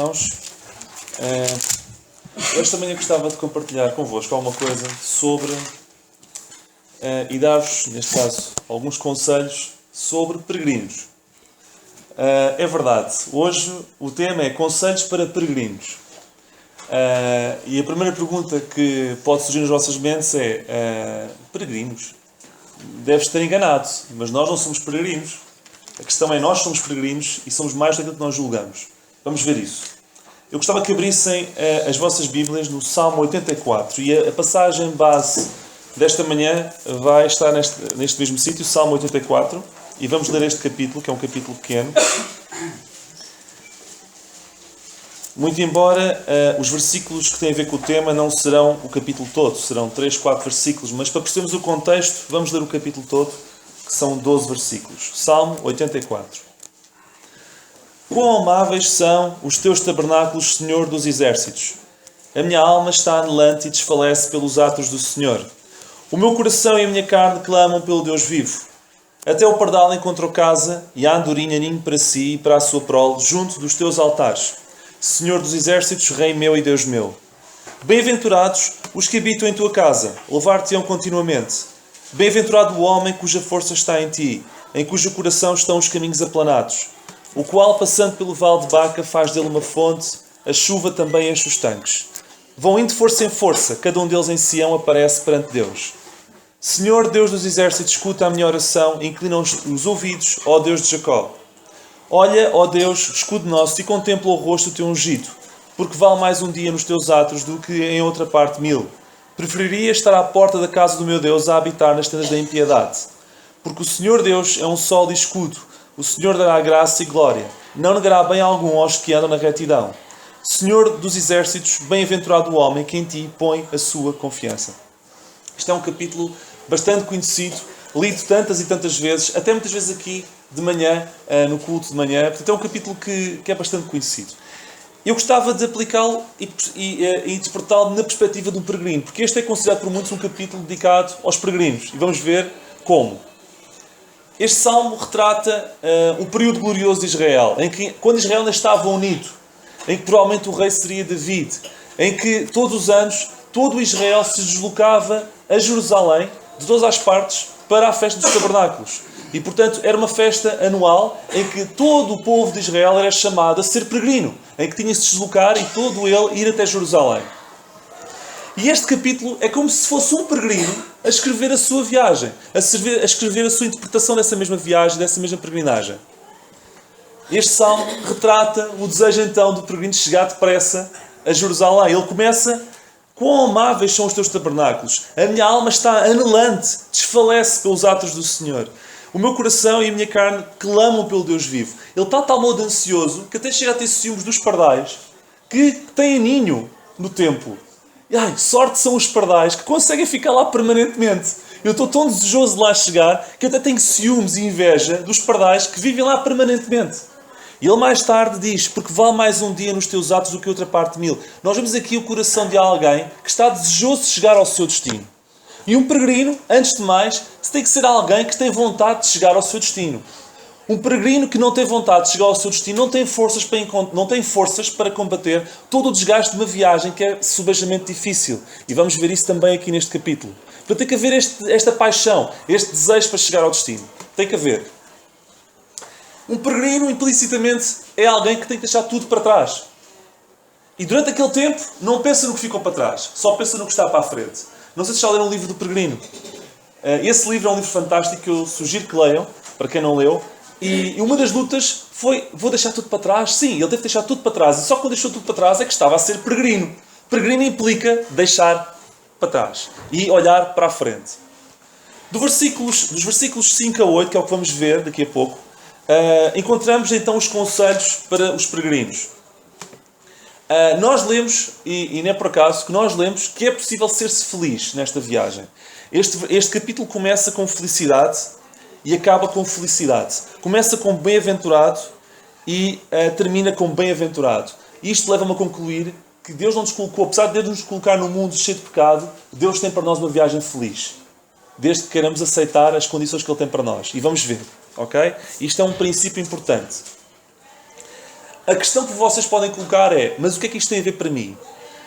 irmãos. Hoje também eu gostava de compartilhar convosco alguma coisa sobre e dar-vos, neste caso, alguns conselhos sobre peregrinos. É verdade, hoje o tema é conselhos para peregrinos. E a primeira pergunta que pode surgir nas vossas mentes é: peregrinos? Deves estar enganado, mas nós não somos peregrinos. A questão é: nós somos peregrinos e somos mais daquilo que nós julgamos. Vamos ver isso. Eu gostava que abrissem as vossas Bíblias no Salmo 84. E a passagem base desta manhã vai estar neste mesmo sítio, Salmo 84. E vamos ler este capítulo, que é um capítulo pequeno. Muito embora os versículos que têm a ver com o tema não serão o capítulo todo, serão 3, 4 versículos, mas para percebermos o contexto, vamos ler o capítulo todo, que são 12 versículos. Salmo 84. Quão amáveis são os teus tabernáculos, Senhor dos exércitos! A minha alma está anelante e desfalece pelos atos do Senhor. O meu coração e a minha carne clamam pelo Deus vivo. Até o pardal encontrou casa e a andorinha ninho para si e para a sua prole, junto dos teus altares. Senhor dos exércitos, Rei meu e Deus meu. Bem-aventurados os que habitam em tua casa, louvar-te-ão continuamente. Bem-aventurado o homem cuja força está em ti, em cujo coração estão os caminhos aplanados, o qual, passando pelo vale de Baca, faz dele uma fonte, a chuva também enche os tanques. Vão indo de força em força, cada um deles em Sião aparece perante Deus. Senhor, Deus dos exércitos, escuta a minha oração, inclina os ouvidos, ó Deus de Jacó. Olha, ó Deus, escudo nosso, e contempla o rosto do teu ungido, porque vale mais um dia nos teus atos do que em outra parte 1000. Preferiria estar à porta da casa do meu Deus a habitar nas tendas da impiedade. Porque o Senhor Deus é um sol e escudo, o Senhor dará graça e glória, não negará bem algum aos que andam na retidão. Senhor dos exércitos, bem-aventurado o homem que em ti põe a sua confiança. Isto é um capítulo bastante conhecido, lido tantas e tantas vezes, até muitas vezes aqui de manhã, no culto de manhã. Portanto, é um capítulo que é bastante conhecido. Eu gostava de aplicá-lo e interpretá-lo na perspectiva de um peregrino, porque este é considerado por muitos um capítulo dedicado aos peregrinos. E vamos ver como. Este salmo retrata um período glorioso de Israel, em que, quando Israel ainda estava unido, em que provavelmente o rei seria David, em que todos os anos, todo Israel se deslocava a Jerusalém, de todas as partes, para a festa dos tabernáculos. E, portanto, era uma festa anual em que todo o povo de Israel era chamado a ser peregrino, em que tinha de se deslocar e todo ele ir até Jerusalém. E este capítulo é como se fosse um peregrino a escrever a sua viagem, a escrever a sua interpretação dessa mesma viagem, dessa mesma peregrinagem. Este salmo retrata o desejo então do peregrino de chegar depressa a Jerusalém. Ele começa: quão amáveis são os teus tabernáculos! A minha alma está anelante, desfalece pelos atos do Senhor. O meu coração e a minha carne clamam pelo Deus vivo. Ele está de tal modo ansioso que até chega a ter ciúmes dos pardais que têm ninho no templo. E sorte são os pardais que conseguem ficar lá permanentemente. Eu estou tão desejoso de lá chegar que até tenho ciúmes e inveja dos pardais que vivem lá permanentemente. E ele mais tarde diz: porque vale mais um dia nos teus atos do que outra parte 1000. Nós vemos aqui o coração de alguém que está desejoso de chegar ao seu destino. E um peregrino, antes de mais, tem que ser alguém que tem vontade de chegar ao seu destino. Um peregrino que não tem vontade de chegar ao seu destino não tem forças para combater todo o desgaste de uma viagem que é subejamente difícil. E vamos ver isso também aqui neste capítulo. Então tem que haver esta paixão, este desejo para chegar ao destino. Tem que haver. Um peregrino, implicitamente, é alguém que tem que deixar tudo para trás. E durante aquele tempo, não pensa no que ficou para trás. Só pensa no que está para a frente. Não sei se já leram o livro do Peregrino. Esse livro é um livro fantástico que eu sugiro que leiam, para quem não leu. E uma das lutas foi: vou deixar tudo para trás? Sim, ele teve que deixar tudo para trás. E só quando deixou tudo para trás é que estava a ser peregrino. Peregrino implica deixar para trás e olhar para a frente. Dos versículos 5 a 8, que é o que vamos ver daqui a pouco, encontramos então os conselhos para os peregrinos. Nós lemos, e não é por acaso, que nós lemos que é possível ser-se feliz nesta viagem. Este capítulo começa com felicidade e acaba com felicidade. Começa com bem-aventurado e termina com bem-aventurado. Isto leva-me a concluir que Deus não nos colocou, apesar de Deus nos colocar num mundo cheio de pecado, Deus tem para nós uma viagem feliz. Desde que queiramos aceitar as condições que Ele tem para nós. E vamos ver, ok? Isto é um princípio importante. A questão que vocês podem colocar é, mas o que é que isto tem a ver para mim?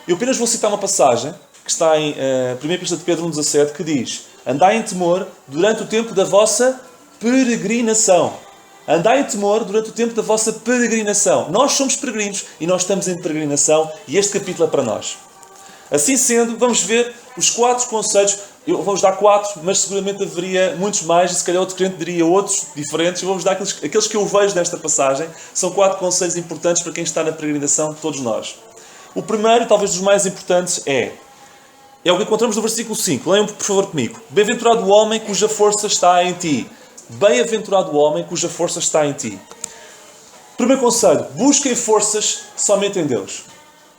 Eu apenas vou citar uma passagem que está em 1 Epístola de Pedro 1,17, que diz: andai em temor durante o tempo da vossa peregrinação. Andai em temor durante o tempo da vossa peregrinação. Nós somos peregrinos e nós estamos em peregrinação e este capítulo é para nós. Assim sendo, vamos ver os 4 conselhos. Eu vou-vos dar 4, mas seguramente haveria muitos mais e se calhar outro crente diria outros diferentes. Eu vou-vos dar aqueles que eu vejo nesta passagem. São 4 conselhos importantes para quem está na peregrinação, todos nós. O primeiro, talvez dos mais importantes, é o que encontramos no versículo 5. Leiam, por favor, comigo. Bem-aventurado o homem cuja força está em ti. Bem-aventurado o homem cuja força está em ti. Primeiro conselho, busquem forças somente em Deus.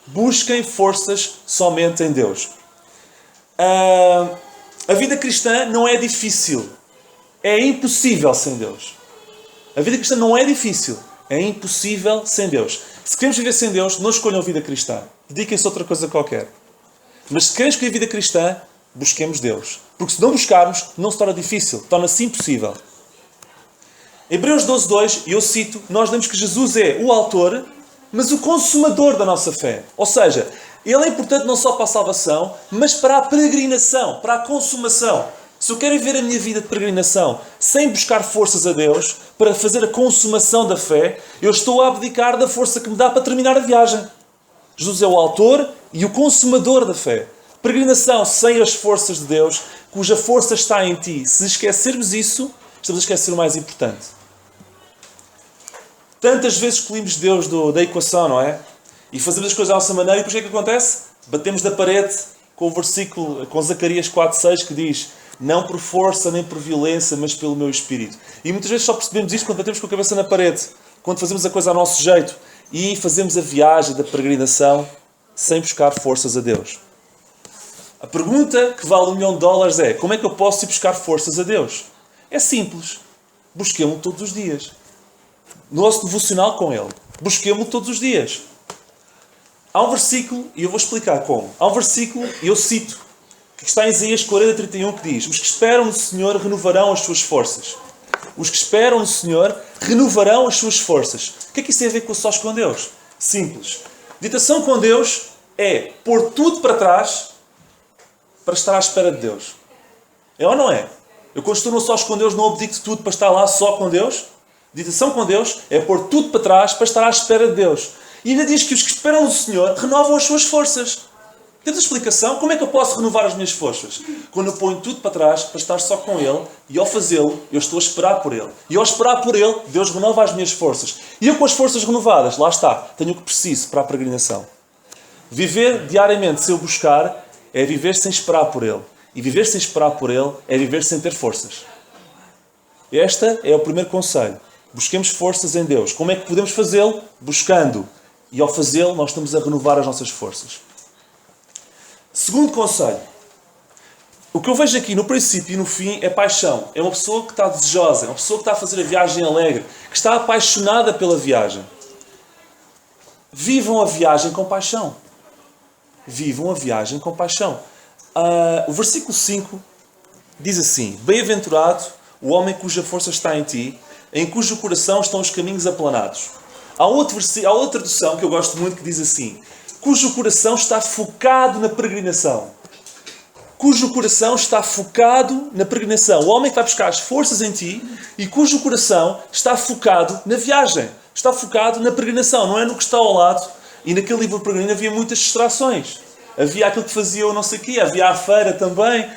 Busquem forças somente em Deus. A vida cristã não é difícil. É impossível sem Deus. A vida cristã não é difícil. É impossível sem Deus. Se queremos viver sem Deus, não escolham a vida cristã. Dediquem-se a outra coisa qualquer. Mas se queremos escolher a vida cristã, busquemos Deus. Porque se não buscarmos, não se torna difícil. Torna-se impossível. Hebreus 12:2, eu cito, nós lemos que Jesus é o autor, mas o consumador da nossa fé. Ou seja, Ele é importante não só para a salvação, mas para a peregrinação, para a consumação. Se eu quero viver a minha vida de peregrinação sem buscar forças a Deus, para fazer a consumação da fé, eu estou a abdicar da força que me dá para terminar a viagem. Jesus é o autor e o consumador da fé. Peregrinação sem as forças de Deus, cuja força está em ti. Se esquecermos isso, estamos a esquecer o mais importante. Tantas vezes excluímos Deus da equação, não é? E fazemos as coisas à nossa maneira e depois o que é que acontece? Batemos da parede com o versículo, com Zacarias 4:6, que diz: não por força nem por violência, mas pelo meu Espírito. E muitas vezes só percebemos isto quando batemos com a cabeça na parede, quando fazemos a coisa ao nosso jeito e fazemos a viagem da peregrinação sem buscar forças a Deus. A pergunta que vale $1 milhão é: como é que eu posso ir buscar forças a Deus? É simples. Busquemo-lo todos os dias. Nosso devocional com Ele. Busquemo-lo todos os dias. Há um versículo, e eu vou explicar como. Há um versículo, e eu cito, que está em Isaías 40:31, que diz: os que esperam no Senhor renovarão as suas forças. Os que esperam no Senhor renovarão as suas forças. O que é que isso tem a ver com o sós com Deus? Simples. Meditação com Deus é pôr tudo para trás para estar à espera de Deus. É ou não é? Eu quando estou no sós com Deus não abdico de tudo para estar lá só com Deus. Meditação com Deus é pôr tudo para trás para estar à espera de Deus. E ainda diz que os que esperam no Senhor renovam as suas forças. Tens a explicação? Como é que eu posso renovar as minhas forças? Quando eu ponho tudo para trás para estar só com Ele, e ao fazê-lo, eu estou a esperar por Ele. E ao esperar por Ele, Deus renova as minhas forças. E eu com as forças renovadas, lá está, tenho o que preciso para a peregrinação. Viver diariamente sem o buscar é viver sem esperar por Ele. E viver sem esperar por Ele é viver sem ter forças. Este é o primeiro conselho. Busquemos forças em Deus. Como é que podemos fazê-lo? Buscando. E ao fazê-lo, nós estamos a renovar as nossas forças. Segundo conselho. O que eu vejo aqui no princípio e no fim é paixão. É uma pessoa que está desejosa, é uma pessoa que está a fazer a viagem alegre, que está apaixonada pela viagem. Vivam a viagem com paixão. Vivam a viagem com paixão. O versículo 5 diz assim: bem-aventurado o homem cuja força está em ti, em cujo coração estão os caminhos aplanados. Há outra tradução que eu gosto muito que diz assim: cujo coração está focado na peregrinação. Cujo coração está focado na peregrinação. O homem que vai buscar as forças em ti e cujo coração está focado na viagem. Está focado na peregrinação, não é no que está ao lado. E naquele livro de peregrino havia muitas distrações. Havia aquilo que fazia eu não sei o quê, havia a feira também.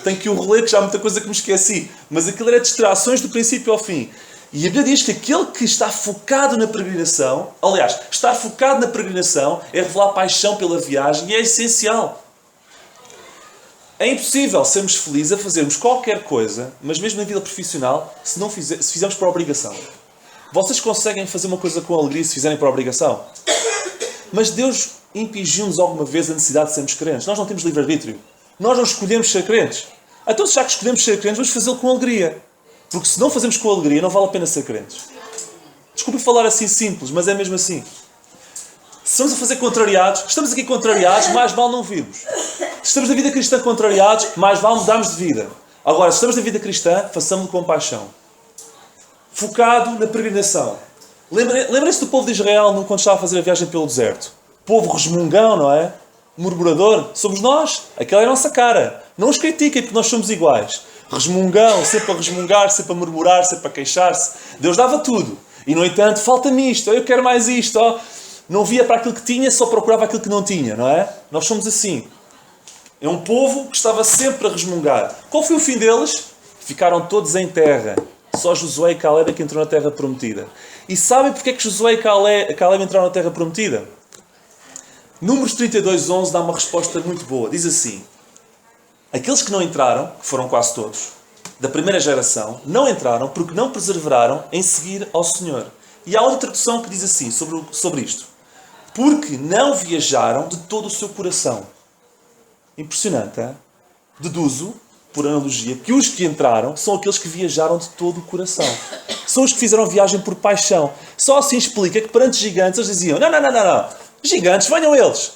Tenho aqui o relé, que já há muita coisa que me esqueci. Mas aquilo era distrações do princípio ao fim. E a Bíblia diz que aquele que está focado na peregrinação, aliás, estar focado na peregrinação é revelar paixão pela viagem e é essencial. É impossível sermos felizes a fazermos qualquer coisa, mas mesmo na vida profissional, se fizermos por obrigação. Vocês conseguem fazer uma coisa com alegria se fizerem por obrigação? Mas Deus impingiu-nos alguma vez a necessidade de sermos crentes. Nós não temos livre-arbítrio. Nós não escolhemos ser crentes. Então, já que escolhemos ser crentes, vamos fazê-lo com alegria. Porque se não fazemos com alegria, não vale a pena ser crentes. Desculpe falar assim simples, mas é mesmo assim. Se estamos a fazer contrariados, estamos aqui contrariados, mais vale não virmos. Se estamos na vida cristã contrariados, mais vale mudarmos de vida. Agora, se estamos na vida cristã, façamos-lo com paixão. Focado na peregrinação. Lembrem-se do povo de Israel quando estava a fazer a viagem pelo deserto. Povo resmungão, não é? Murmurador. Somos nós. Aquela é a nossa cara. Não os critiquem porque nós somos iguais. Resmungão, sempre a resmungar, sempre a murmurar, sempre a queixar-se. Deus dava tudo. E, no entanto, falta-me isto. Eu quero mais isto. Não via para aquilo que tinha, só procurava aquilo que não tinha, não é? Nós somos assim. É um povo que estava sempre a resmungar. Qual foi o fim deles? Ficaram todos em terra. Só Josué e Caleb é que entrou na terra prometida. E sabem porque é que Josué e Caleb entraram na terra prometida? Números 32:11 dá uma resposta muito boa. Diz assim: aqueles que não entraram, que foram quase todos, da primeira geração, não entraram porque não perseveraram em seguir ao Senhor. E há outra tradução que diz assim, sobre isto: porque não viajaram de todo o seu coração. Impressionante, hein? Deduzo, por analogia, que os que entraram são aqueles que viajaram de todo o coração. São os que fizeram viagem por paixão. Só assim explica que perante gigantes eles diziam: não. Gigantes, venham eles.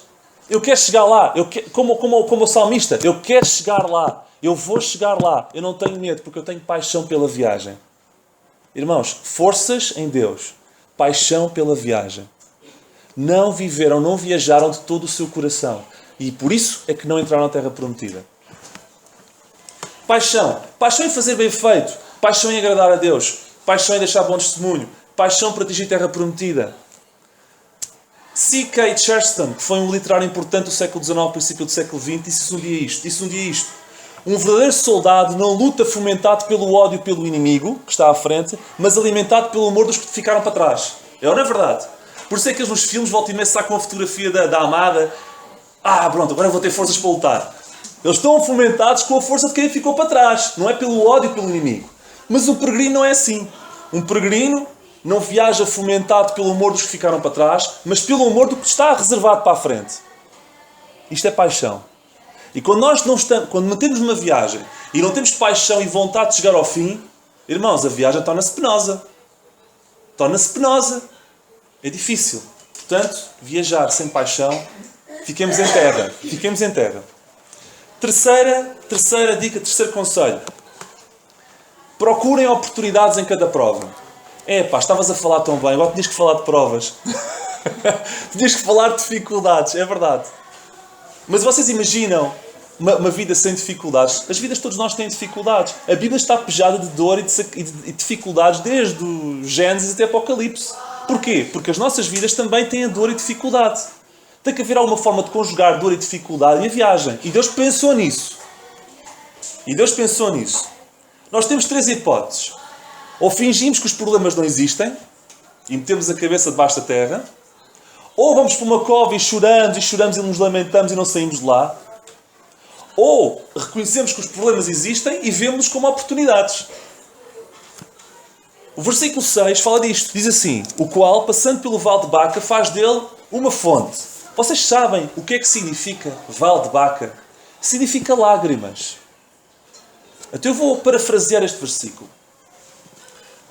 Eu quero chegar lá. Como o salmista, eu quero chegar lá. Eu vou chegar lá. Eu não tenho medo porque eu tenho paixão pela viagem. Irmãos, forças em Deus. Paixão pela viagem. Não viajaram de todo o seu coração. E por isso é que não entraram na terra prometida. Paixão. Paixão em fazer bem feito. Paixão em agradar a Deus. Paixão em deixar bom testemunho. Paixão para atingir terra prometida. C.K. Chesterton, que foi um literário importante do século XIX, princípio do século XX, disse um dia isto. Um verdadeiro soldado não luta fomentado pelo ódio pelo inimigo, que está à frente, mas alimentado pelo amor dos que ficaram para trás. É ou não é verdade? Por isso é que eles nos filmes voltam e meia sacam a fotografia da amada. Pronto, agora vou ter forças para lutar. Eles estão fomentados com a força de quem ficou para trás. Não é pelo ódio pelo inimigo. Mas o peregrino não é assim. Um peregrino não viaja fomentado pelo amor dos que ficaram para trás, mas pelo amor do que está reservado para a frente. Isto é paixão. E quando quando mantemos uma viagem e não temos paixão e vontade de chegar ao fim, irmãos, a viagem torna-se penosa. É difícil. Portanto, viajar sem paixão, fiquemos em terra. Terceira dica, terceiro conselho. Procurem oportunidades em cada prova. Estavas a falar tão bem, agora tinhas que falar de provas. Tinhas que falar de dificuldades, é verdade. Mas vocês imaginam uma vida sem dificuldades? As vidas de todos nós têm dificuldades. A Bíblia está pejada de dor e de dificuldades desde o Gênesis até o Apocalipse. Porquê? Porque as nossas vidas também têm dor e dificuldade. Tem que haver alguma forma de conjugar dor e dificuldade e a viagem. E Deus pensou nisso. Nós temos 3 hipóteses. Ou fingimos que os problemas não existem e metemos a cabeça debaixo da terra. Ou vamos para uma cova e choramos e nos lamentamos e não saímos de lá. Ou reconhecemos que os problemas existem e vemos-los como oportunidades. O versículo 6 fala disto. Diz assim: o qual, passando pelo vale de Baca, faz dele uma fonte. Vocês sabem o que é que significa vale de Baca? Significa lágrimas. Então eu vou parafrasear este versículo.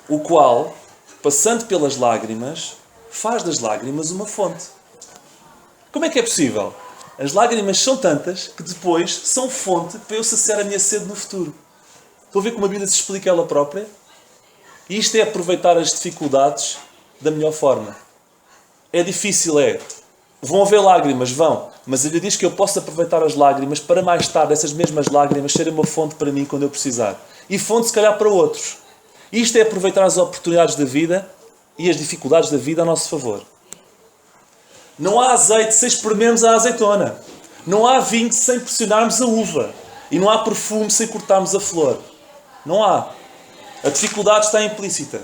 O qual, passando pelas lágrimas, faz das lágrimas uma fonte. Como é que é possível? As lágrimas são tantas que depois são fonte para eu saciar a minha sede no futuro. Estão a ver como a Bíblia se explica ela própria? E isto é aproveitar as dificuldades da melhor forma. É difícil, é. Vão haver lágrimas, vão. Mas a Bíblia diz que eu posso aproveitar as lágrimas para mais tarde essas mesmas lágrimas serem uma fonte para mim quando eu precisar. E fonte, se calhar, para outros. Isto é aproveitar as oportunidades da vida e as dificuldades da vida a nosso favor. Não há azeite sem espremermos a azeitona. Não há vinho sem pressionarmos a uva. E não há perfume sem cortarmos a flor. Não há. A dificuldade está implícita.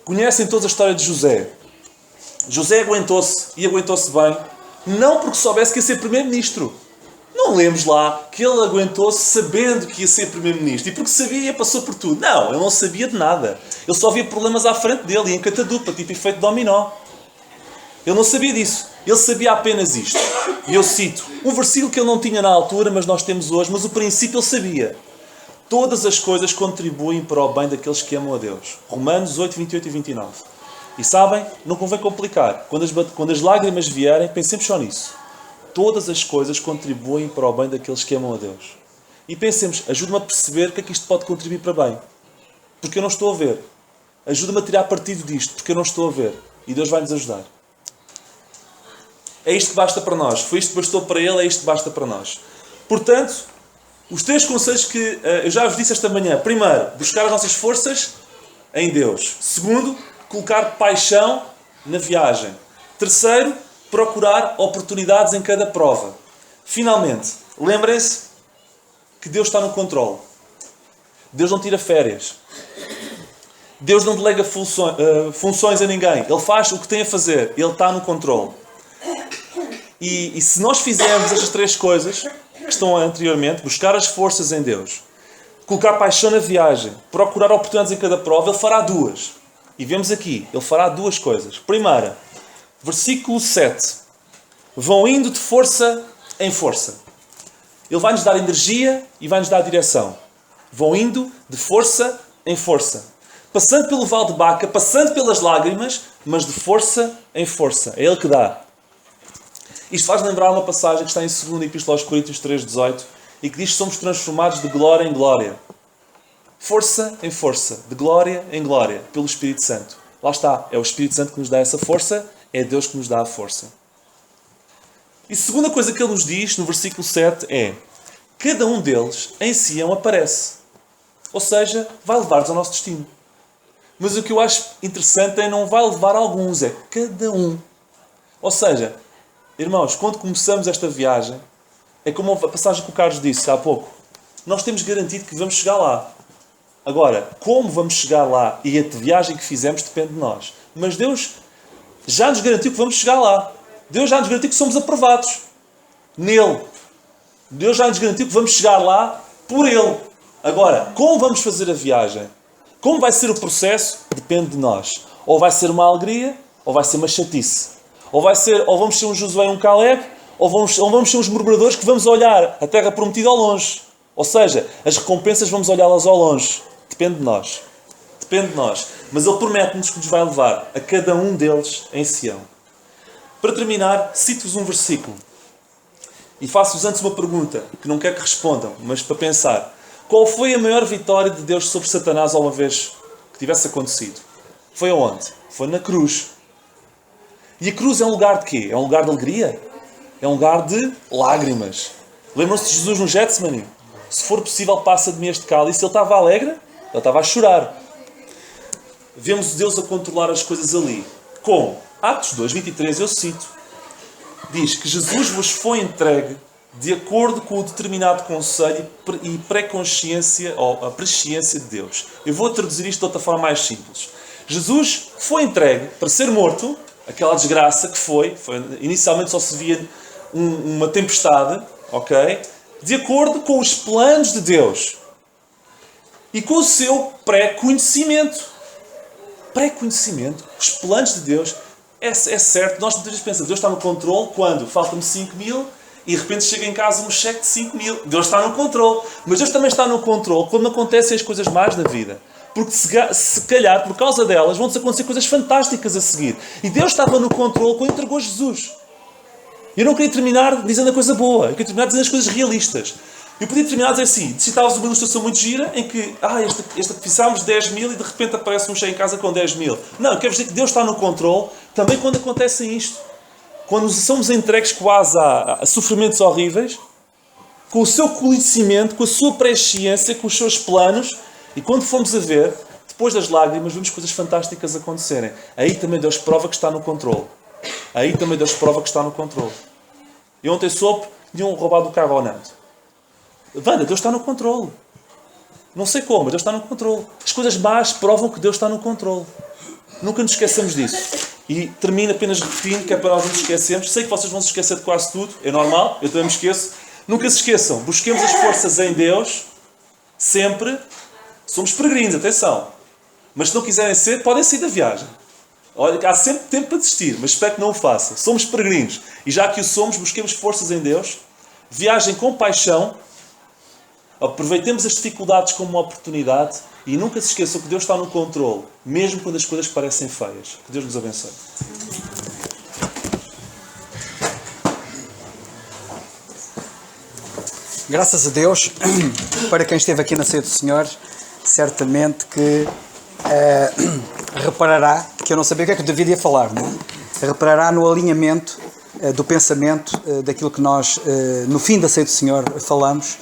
Conhecem toda a história de José. José aguentou-se e aguentou-se bem. Não porque soubesse que ia ser primeiro-ministro. Não lemos lá que ele aguentou-se sabendo que ia ser primeiro-ministro. E porque sabia e passou por tudo. Não, ele não sabia de nada. Ele só via problemas à frente dele e em catadupa, tipo efeito dominó. Ele não sabia disso. Ele sabia apenas isto. E eu cito um versículo que ele não tinha na altura, mas nós temos hoje, mas o princípio ele sabia. Todas as coisas contribuem para o bem daqueles que amam a Deus. Romanos 8, 28 e 29. E sabem, não convém complicar. Quando as lágrimas vierem, pensemos só nisso. Todas as coisas contribuem para o bem daqueles que amam a Deus. E pensemos, ajude-me a perceber o que é que isto pode contribuir para bem. Porque eu não estou a ver. Ajuda-me a tirar partido disto, porque eu não estou a ver. E Deus vai nos ajudar. É isto que basta para nós. Foi isto que bastou para ele, é isto que basta para nós. Portanto, os 3 conselhos que eu já vos disse esta manhã. Primeiro, buscar as nossas forças em Deus. Segundo, colocar paixão na viagem. Terceiro, procurar oportunidades em cada prova. Finalmente, lembrem-se que Deus está no controle. Deus não tira férias. Deus não delega funções a ninguém. Ele faz o que tem a fazer. Ele está no controle. E se nós fizermos estas 3 coisas que estão anteriormente, buscar as forças em Deus, colocar paixão na viagem, procurar oportunidades em cada prova, Ele fará 2. E vemos aqui, Ele fará 2 coisas. Primeira, versículo 7. Vão indo de força em força. Ele vai-nos dar energia e vai-nos dar direção. Vão indo de força em força. Passando pelo vale de Baca, passando pelas lágrimas, mas de força em força. É Ele que dá. Isto faz lembrar uma passagem que está em 2 Epístola aos Coríntios 3,18 e que diz que somos transformados de glória em glória. Força em força, de glória em glória, pelo Espírito Santo. Lá está, é o Espírito Santo que nos dá essa força, é Deus que nos dá a força. E a segunda coisa que Ele nos diz no versículo 7 é: cada um deles em Sião aparece. Ou seja, vai levar-nos ao nosso destino. Mas o que eu acho interessante é não vai levar alguns, é cada um. Ou seja, irmãos, quando começamos esta viagem, é como a passagem que o Carlos disse há pouco. Nós temos garantido que vamos chegar lá. Agora, como vamos chegar lá e a viagem que fizemos depende de nós. Mas Deus já nos garantiu que vamos chegar lá. Deus já nos garantiu que somos aprovados nele. Deus já nos garantiu que vamos chegar lá por Ele. Agora, como vamos fazer a viagem? Como vai ser o processo? Depende de nós. Ou vai ser uma alegria, ou vai ser uma chatice. Ou vamos ser um Josué e um Caleb, ou vamos ser uns murmuradores que vamos olhar a terra prometida ao longe. Ou seja, as recompensas vamos olhá-las ao longe. Depende de nós. Depende de nós. Mas Ele promete-nos que nos vai levar a cada um deles em Sião. Para terminar, cito-vos um versículo. E faço-vos antes uma pergunta, que não quero que respondam, mas para pensar. Qual foi a maior vitória de Deus sobre Satanás alguma vez que tivesse acontecido? Foi aonde? Foi na cruz. E a cruz é um lugar de quê? É um lugar de alegria? É um lugar de lágrimas. Lembram-se de Jesus no Getsemane? Se for possível, passa de mim este cálice. Ele estava alegre? Ele estava a chorar. Vemos Deus a controlar as coisas ali. Como? Atos 2:23, eu cito. Diz que Jesus vos foi entregue de acordo com o determinado conselho e pré-consciência, ou a presciência de Deus. Eu vou traduzir isto de outra forma mais simples. Jesus foi entregue para ser morto, aquela desgraça que foi inicialmente só se via uma tempestade, ok? De acordo com os planos de Deus. E com o seu pré-conhecimento. Pré-conhecimento. Os planos de Deus. É certo, nós muitas vezes pensamos, Deus está no controle quando faltam-me 5.000 e de repente chega em casa um cheque de 5.000. Deus está no controle. Mas Deus também está no controle quando acontecem as coisas más na vida. Porque se calhar, por causa delas, vão-nos acontecer coisas fantásticas a seguir. E Deus estava no controle quando entregou Jesus. Eu não queria terminar dizendo a coisa boa. Eu queria terminar dizendo as coisas realistas. Eu podia terminar a dizer assim, citava-vos uma ilustração muito gira em que, esta fizemos 10.000 e de repente aparece um cheio em casa com 10.000. Não, eu quero dizer que Deus está no controle também quando acontece isto. Quando somos entregues quase a sofrimentos horríveis, com o seu conhecimento, com a sua presciência, com os seus planos, e quando formos a ver, depois das lágrimas, vemos coisas fantásticas acontecerem. Aí também Deus prova que está no controle. Aí também Deus prova que está no controle. Eu ontem soube de um roubado o carro ao Nando. Wanda, Deus está no controle. Não sei como, mas Deus está no controle. As coisas más provam que Deus está no controle. Nunca nos esqueçamos disso. E termino apenas repetindo, que é para nós não nos esquecermos. Sei que vocês vão se esquecer de quase tudo. É normal, eu também me esqueço. Nunca se esqueçam. Busquemos as forças em Deus. Sempre. Somos peregrinos, atenção. Mas se não quiserem ser, podem sair da viagem. Olha, há sempre tempo para desistir, mas espero que não o façam. Somos peregrinos. E já que o somos, busquemos forças em Deus. Viagem com paixão. Aproveitemos as dificuldades como uma oportunidade e nunca se esqueçam que Deus está no controle, mesmo quando as coisas parecem feias. Que Deus nos abençoe. Graças a Deus, para quem esteve aqui na ceia do Senhor, certamente que reparará que eu não sabia o que é que eu devia falar, não é? Reparará no alinhamento do pensamento daquilo que nós, no fim da ceia do Senhor, falamos,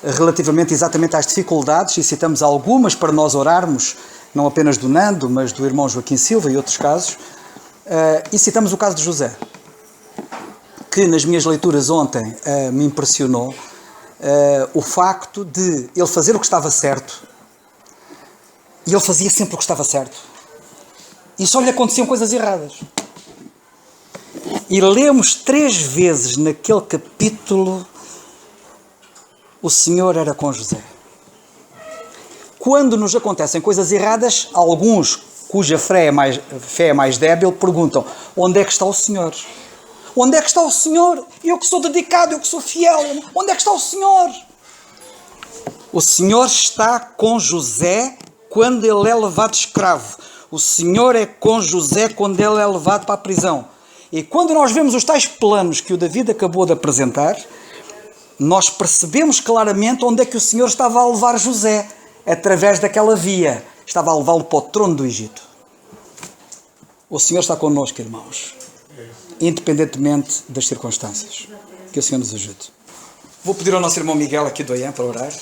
relativamente exatamente às dificuldades, e citamos algumas para nós orarmos, não apenas do Nando, mas do irmão Joaquim Silva e outros casos, e citamos o caso de José, que nas minhas leituras ontem me impressionou, o facto de ele fazer o que estava certo, e ele fazia sempre o que estava certo, e só lhe aconteciam coisas erradas. E lemos 3 vezes naquele capítulo: o Senhor era com José. Quando nos acontecem coisas erradas, alguns cuja fé é mais débil perguntam: onde é que está o Senhor? Onde é que está o Senhor? Eu que sou dedicado, eu que sou fiel, onde é que está o Senhor? O Senhor está com José quando ele é levado escravo. O Senhor é com José quando ele é levado para a prisão. E quando nós vemos os tais planos que o David acabou de apresentar, nós percebemos claramente onde é que o Senhor estava a levar José, através daquela via. Estava a levá-lo para o trono do Egito. O Senhor está connosco, irmãos, independentemente das circunstâncias. Que o Senhor nos ajude. Vou pedir ao nosso irmão Miguel aqui do AIAM para orar.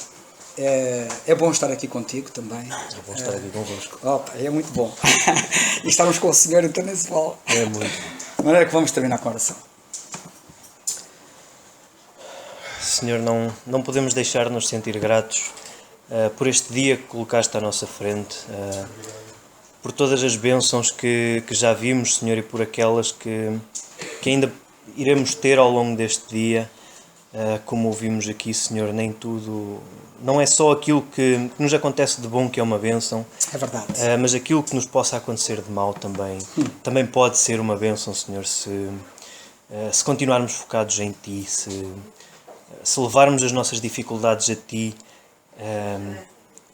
É bom estar aqui contigo também. É bom estar aqui convosco. É muito bom. E estarmos com o Senhor, então nem se fala. É muito. De maneira que vamos terminar com a oração. Senhor, não podemos deixar de nos sentir gratos por este dia que colocaste à nossa frente, por todas as bênçãos que já vimos, Senhor, e por aquelas que ainda iremos ter ao longo deste dia. Como ouvimos aqui, Senhor, nem tudo, não é só aquilo que nos acontece de bom que é uma bênção, é verdade, mas aquilo que nos possa acontecer de mal também pode ser uma bênção, Senhor, se continuarmos focados em Ti, se levarmos as nossas dificuldades a Ti,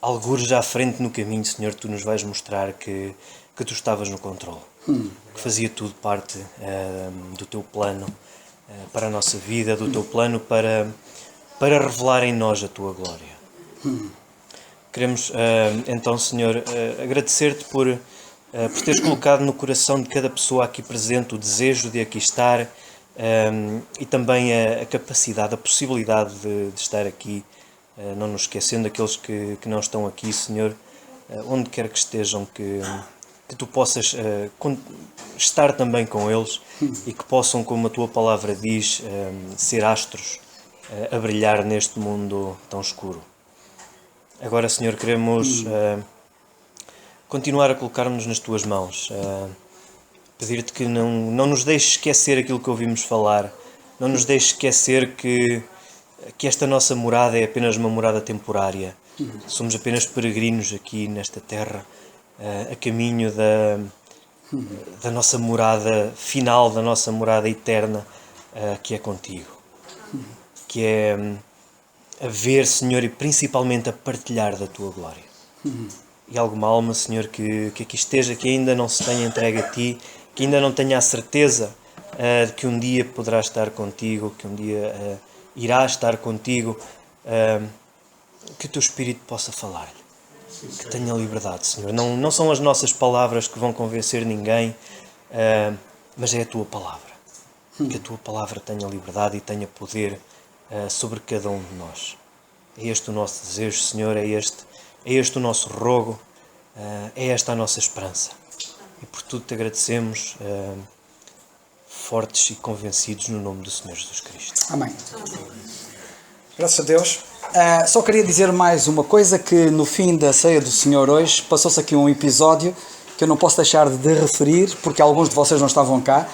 algures à frente no caminho, Senhor, Tu nos vais mostrar que Tu estavas no controle, que fazia tudo parte do Teu plano para a nossa vida, do Teu plano para revelar em nós a Tua glória. Queremos, então, Senhor, agradecer-te por teres colocado no coração de cada pessoa aqui presente o desejo de aqui estar, e também a capacidade, a possibilidade de estar aqui, não nos esquecendo daqueles que não estão aqui, Senhor, onde quer que estejam, que Tu possas estar também com eles e que possam, como a Tua palavra diz, ser astros a brilhar neste mundo tão escuro. Agora, Senhor, queremos continuar a colocar-nos nas Tuas mãos, pedir-te que não nos deixes esquecer aquilo que ouvimos falar, não nos deixes esquecer que esta nossa morada é apenas uma morada temporária. Somos apenas peregrinos aqui nesta terra, a caminho da nossa morada final, da nossa morada eterna, que é contigo, que é a ver, Senhor, e principalmente a partilhar da Tua glória. E alguma alma, Senhor, que aqui esteja, que ainda não se tenha entregue a Ti, que ainda não tenha a certeza de que um dia poderá estar contigo, que um dia irá estar contigo, que o Teu Espírito possa falar-lhe. Que tenha liberdade, Senhor. Não são as nossas palavras que vão convencer ninguém, mas é a Tua palavra. Que a Tua palavra tenha liberdade e tenha poder sobre cada um de nós. É este o nosso desejo, Senhor, é este o nosso rogo, é esta a nossa esperança. E por tudo Te agradecemos, fortes e convencidos no nome do Senhor Jesus Cristo. Amém. Graças a Deus. Só queria dizer mais uma coisa, que no fim da ceia do Senhor hoje passou-se aqui um episódio que eu não posso deixar de referir, porque alguns de vocês não estavam cá,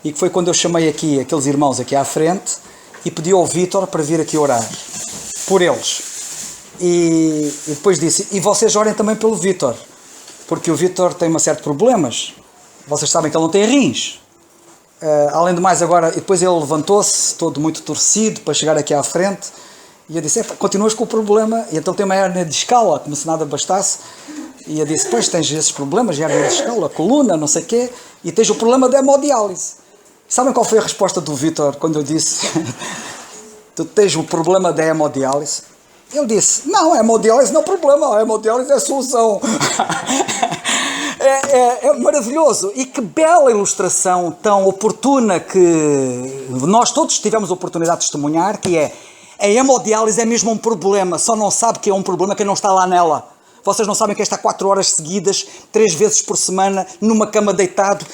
e que foi quando eu chamei aqui aqueles irmãos aqui à frente e pedi ao Vítor para vir aqui orar por eles. E depois disse, e vocês orem também pelo Vítor, porque o Vítor tem uma série de problemas. Vocês sabem que ele não tem rins. Além do mais, agora, e depois ele levantou-se todo muito torcido para chegar aqui à frente. E eu disse, continuas com o problema, e então tem uma hérnia discal, como se nada bastasse. E eu disse, pois tens esses problemas, hérnia discal, a coluna, não sei o quê, e tens o problema da hemodiálise. Sabem qual foi a resposta do Vítor quando eu disse, tu tens o problema da hemodiálise? Ele disse, não, a hemodiálise não é o problema, a hemodiálise é a solução. É maravilhoso. E que bela ilustração tão oportuna que nós todos tivemos a oportunidade de testemunhar, que é, a hemodiálise é mesmo um problema, só não sabe que é um problema quem não está lá nela. Vocês não sabem que está 4 horas seguidas, 3 vezes por semana, numa cama deitado,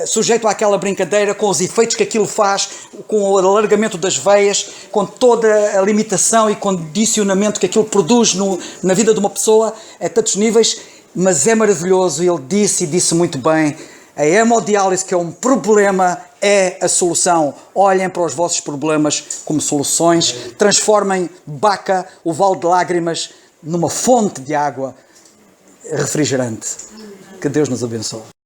sujeito àquela brincadeira, com os efeitos que aquilo faz, com o alargamento das veias, com toda a limitação e condicionamento que aquilo produz na vida de uma pessoa, a tantos níveis, mas é maravilhoso. Ele disse muito bem, a hemodiálise, que é um problema, é a solução. Olhem para os vossos problemas como soluções, transformem Baca, o Vale de Lágrimas, numa fonte de água refrigerante. Que Deus nos abençoe.